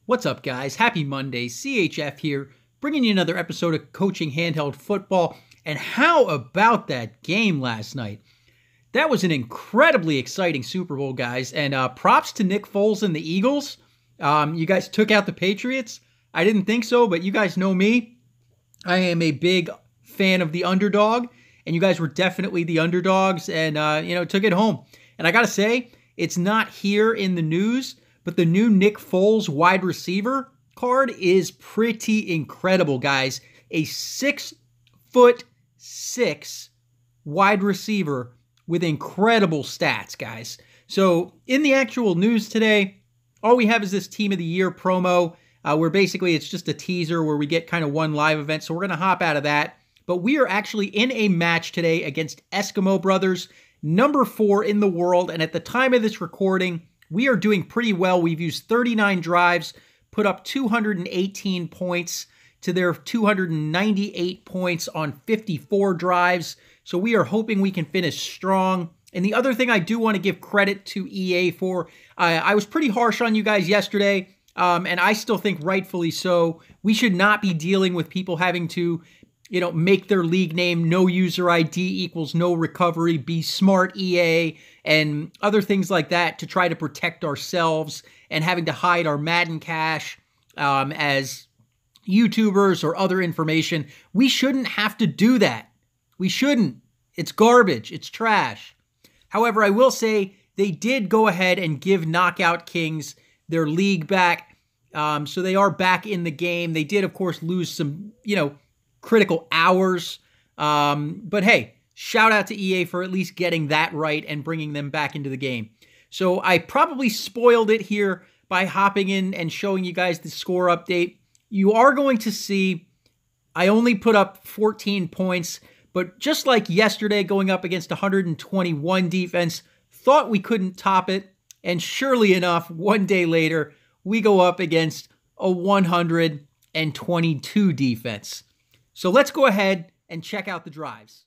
What's up, guys? Happy Monday. CHF here, bringing you another episode of Coaching Handheld Football. And how about that game last night? That was an incredibly exciting Super Bowl, guys. And props to Nick Foles and the Eagles. You guys took out the Patriots. I didn't think so, but you guys know me. I am a big fan of the underdog, and you guys were definitely the underdogs and, took it home. And I got to say, it's not here in the news, but the new Nick Foles wide receiver card is pretty incredible, guys. A 6'6" wide receiver with incredible stats, guys. So in the actual news today, all we have is this Team of the Year promo, where basically it's just a teaser where we get kind of one live event. So we're going to hop out of that. But we are actually in a match today against Eskimo Brothers, number 4 in the world. And at the time of this recording, we are doing pretty well. We've used 39 drives, put up 218 points to their 298 points on 54 drives. So we are hoping we can finish strong. And the other thing I do want to give credit to EA for, I was pretty harsh on you guys yesterday, and I still think rightfully so. We should not be dealing with people having to make their league name no user ID equals no recovery, be smart EA, and other things like that to try to protect ourselves and having to hide our Madden cash as YouTubers or other information. We shouldn't have to do that. We shouldn't. It's garbage. It's trash. However, I will say they did go ahead and give Knockout Kings their league back. So they are back in the game. They did, of course, lose some, critical hours. But hey, shout out to EA for at least getting that right and bringing them back into the game. So I probably spoiled it here by hopping in and showing you guys the score update. You are going to see I only put up 14 points, but just like yesterday going up against 121 defense, thought we couldn't top it. And surely enough, one day later, we go up against a 122 defense. So let's go ahead and check out the drives.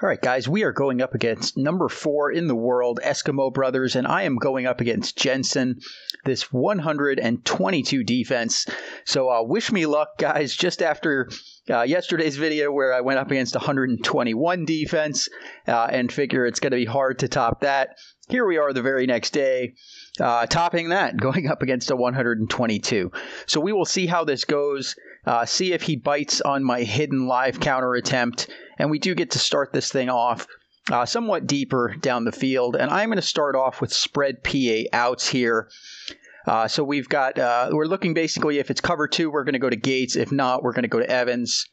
All right, guys, we are going up against number 4 in the world, Eskimo Brothers, and I am going up against Jensen, this 122 defense. So wish me luck, guys, just after yesterday's video where I went up against 121 defense and figure it's going to be hard to top that. Here we are the very next day, topping that, going up against a 122. So we will see how this goes, see if he bites on my hidden live counter attempt. And we do get to start this thing off somewhat deeper down the field. And I'm going to start off with spread PA outs here. So we've got, we're looking basically if it's cover 2, we're going to go to Gates. If not, we're going to go to Evans.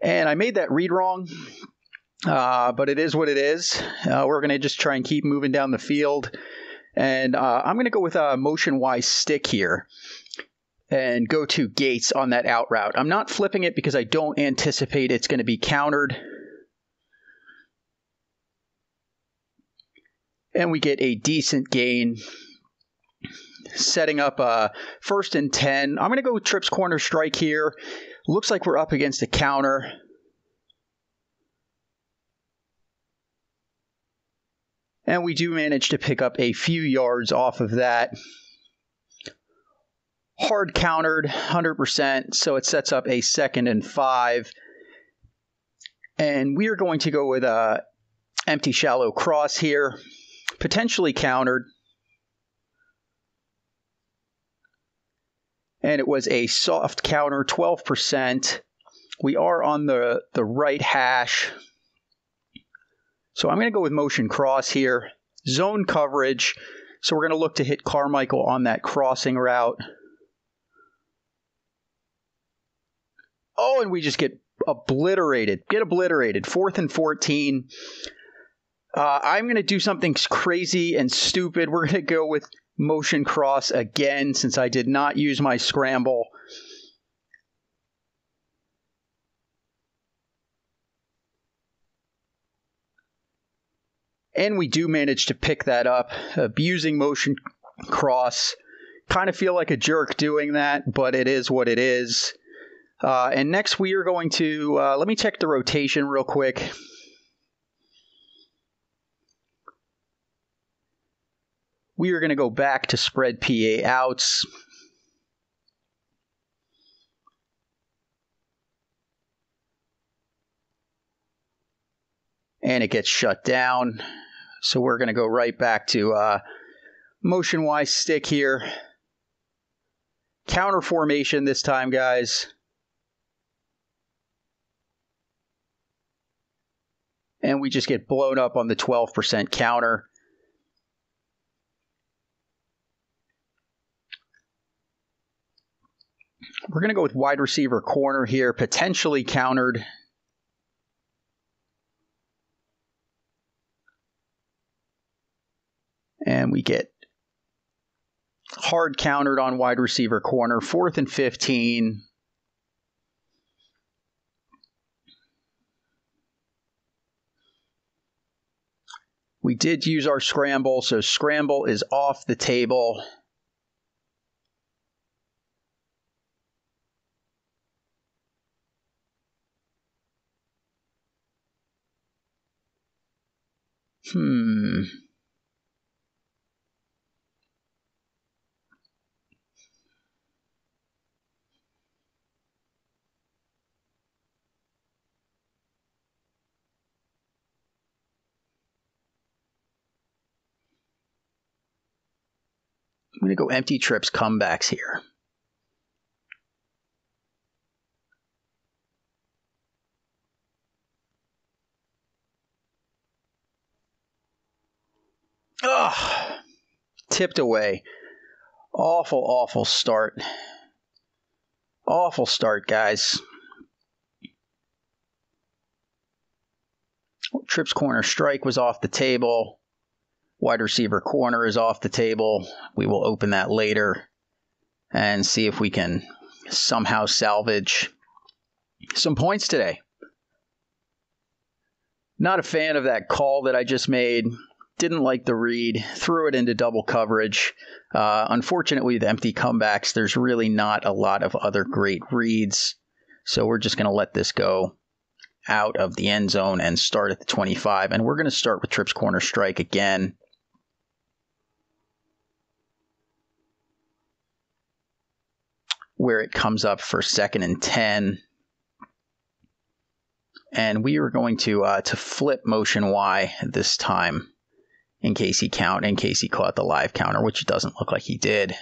And I made that read wrong, but it is what it is. We're going to just try and keep moving down the field. And I'm going to go with a motion-wise stick here and go to Gates on that out route. I'm not flipping it because I don't anticipate it's going to be countered. And we get a decent gain, setting up a 1st and 10. I'm going to go with trips corner strike here. Looks like we're up against a counter. And we do manage to pick up a few yards off of that. Hard countered, 100%, so it sets up a 2nd and 5. And we are going to go with a empty shallow cross here, potentially countered. And it was a soft counter, 12%. We are on the right hash. So I'm going to go with motion cross here. Zone coverage. So we're going to look to hit Carmichael on that crossing route. Oh, and we just get obliterated. Get obliterated. 4th and 14. I'm going to do something crazy and stupid. We're going to go with motion cross again since I did not use my scramble. And we do manage to pick that up, abusing motion cross. Kind of feel like a jerk doing that, but it is what it is. And next we are going to, let me check the rotation real quick. We are going to go back to spread PA outs. And it gets shut down. So we're going to go right back to motion Y stick here. Counter formation this time, guys. And we just get blown up on the 12% counter. We're going to go with wide receiver corner here, potentially countered. And we get hard countered on wide receiver corner, 4th and 15. We did use our scramble, so scramble is off the table. I'm going to go empty trips comebacks here. Oh, tipped away. Awful, awful start. Awful start, guys. Trips corner strike was off the table. Wide receiver corner is off the table. We will open that later and see if we can somehow salvage some points today. Not a fan of that call that I just made. Didn't like the read. Threw it into double coverage. Unfortunately, with empty comebacks, there's really not a lot of other great reads. So we're just going to let this go out of the end zone and start at the 25. And we're going to start with trips corner strike again. Where it comes up for 2nd and 10. And we are going to flip motion Y this time in case he caught the live counter, which it doesn't look like he did.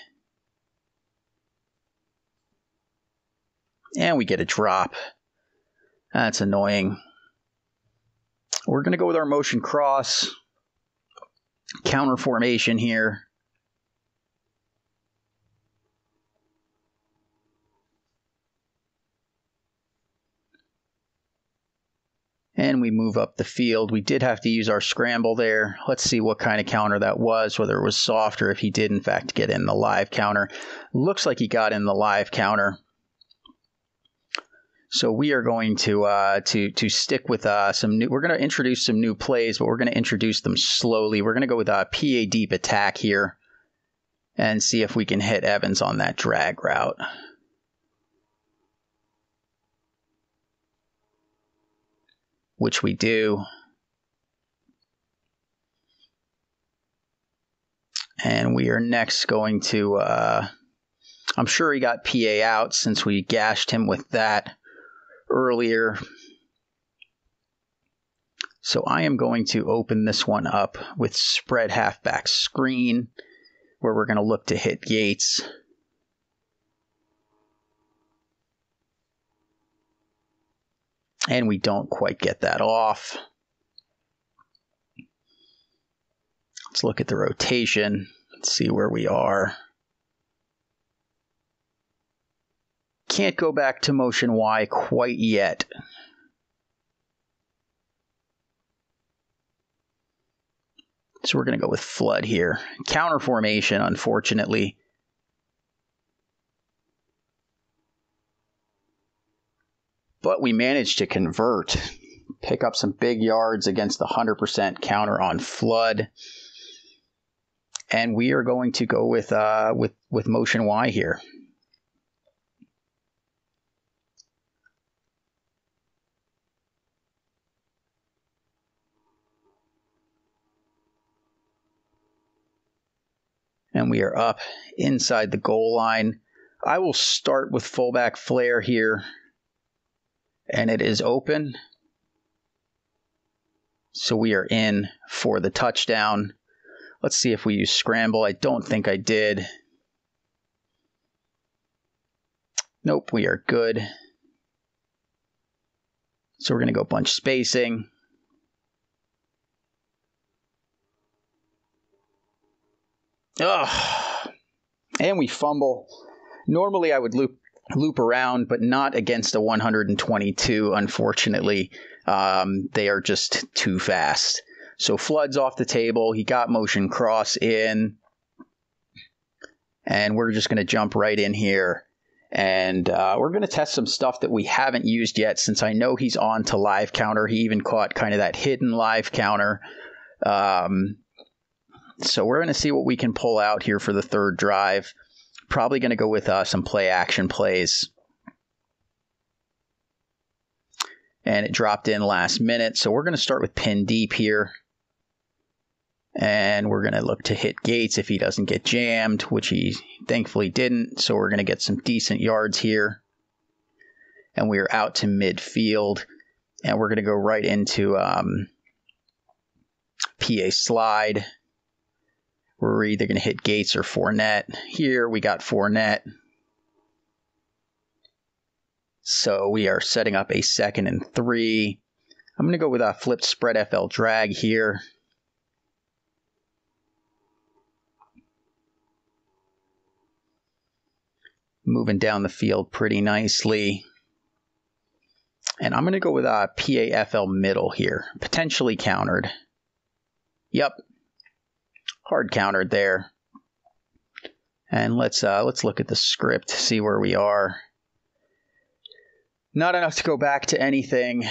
And we get a drop. That's annoying. We're going to go with our motion cross. Counter formation here. And we move up the field. We did have to use our scramble there. Let's see what kind of counter that was, whether it was soft or if he did, in fact, get in the live counter. Looks like he got in the live counter. So we are going to stick with some new. We're going to introduce some new plays, but we're going to introduce them slowly. We're going to go with a PA deep attack here and see if we can hit Evans on that drag route. Which we do. And we are next going to, I'm sure he got PA out since we gashed him with that earlier. So I am going to open this one up with spread halfback screen, where we're going to look to hit Yates. And we don't quite get that off. Let's look at the rotation. Let's see where we are. Can't go back to motion Y quite yet. So we're going to go with flood here. Counter formation, unfortunately. But we managed to convert. Pick up some big yards against the 100% counter on flood. And we are going to go with motion Y here. And we are up inside the goal line. I will start with fullback flare here. And it is open. So we are in for the touchdown. Let's see if we use scramble. I don't think I did. Nope, we are good. So we're going to go bunch spacing. Ugh. And we fumble. Normally I would loop around, but not against a 122, unfortunately. They are just too fast. So Flood's off the table. He got motion cross in. And we're just going to jump right in here. And we're going to test some stuff that we haven't used yet, since I know he's on to live counter. He even caught kind of that hidden live counter. So we're going to see what we can pull out here for the third drive. Probably going to go with some play action plays. And it dropped in last minute. So we're going to start with pin deep here. And we're going to look to hit Gates if he doesn't get jammed, which he thankfully didn't. So we're going to get some decent yards here. And we are out to midfield. And we're going to go right into PA slide. We're either going to hit Gates or Fournette. Here we got Fournette. So we are setting up a 2nd and 3. I'm going to go with a flipped spread FL drag here. Moving down the field pretty nicely. And I'm going to go with a PAFL middle here. Potentially countered. Yep. Hard countered there. And let's look at the script, see where we are. Not enough to go back to anything,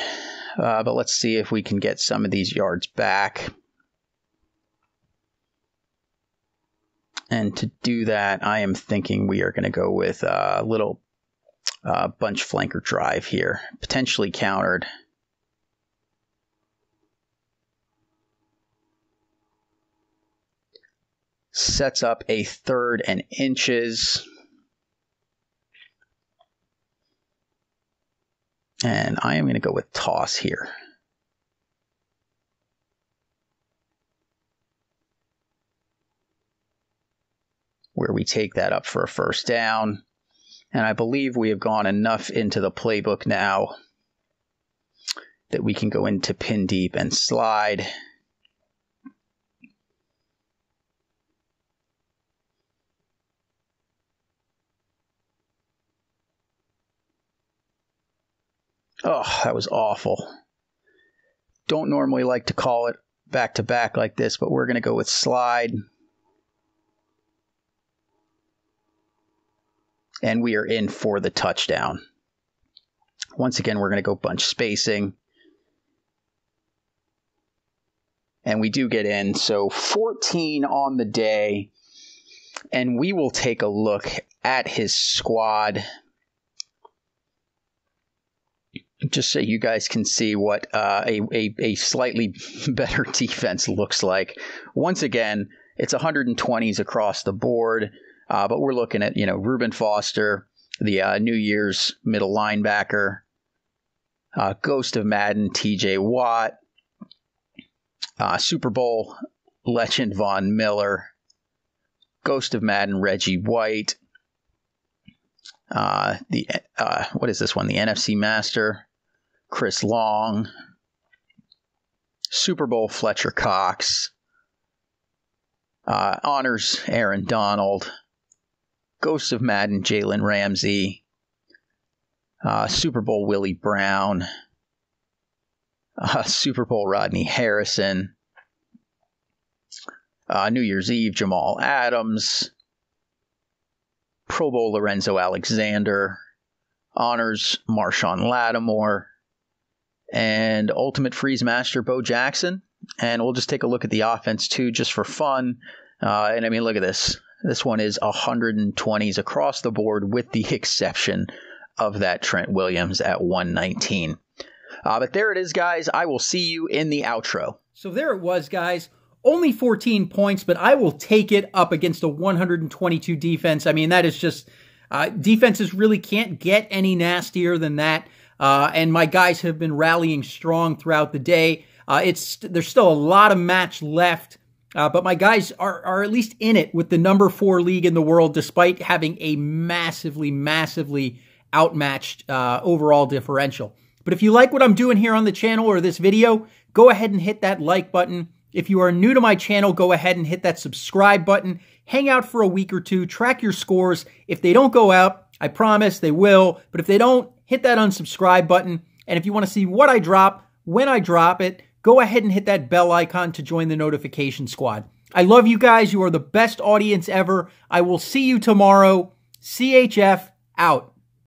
but let's see if we can get some of these yards back. And to do that, I am thinking we are going to go with a little bunch flanker drive here, potentially countered. Sets up a 3rd and inches. And I am going to go with toss here. Where we take that up for a first down. And I believe we have gone enough into the playbook now that we can go into pin deep and slide. Oh, that was awful. Don't normally like to call it back to back like this, but we're going to go with slide. And we are in for the touchdown. Once again, we're going to go bunch spacing. And we do get in. So 14 on the day. And we will take a look at his squad. Just so you guys can see what a slightly better defense looks like. Once again, it's 120s across the board. But we're looking at, Reuben Foster, the New Year's middle linebacker, Ghost of Madden, TJ Watt, Super Bowl legend Von Miller, Ghost of Madden, Reggie White, what is this one? The NFC Master, Chris Long, Super Bowl Fletcher Cox, honors Aaron Donald, Ghost of Madden, Jalen Ramsey, Super Bowl Willie Brown, Super Bowl Rodney Harrison, New Year's Eve Jamal Adams, Pro Bowl Lorenzo Alexander, honors Marshawn Lattimore, and Ultimate Freeze Master Bo Jackson. And we'll just take a look at the offense too, just for fun. And I mean, look at this. This one is 120s across the board, with the exception of that Trent Williams at 119. But there it is, guys. I will see you in the outro. So there it was, guys. Only 14 points, but I will take it up against a 122 defense. I mean, that is just, defenses really can't get any nastier than that. And my guys have been rallying strong throughout the day. There's still a lot of match left, but my guys are at least in it with the number 4 league in the world, despite having a massively outmatched overall differential. But if you like what I'm doing here on the channel or this video, go ahead and hit that like button. If you are new to my channel, go ahead and hit that subscribe button. Hang out for a week or two, track your scores. If they don't go out, I promise they will. But if they don't, hit that unsubscribe button. And if you want to see what I drop, when I drop it, go ahead and hit that bell icon to join the notification squad. I love you guys. You are the best audience ever. I will see you tomorrow. CHF out.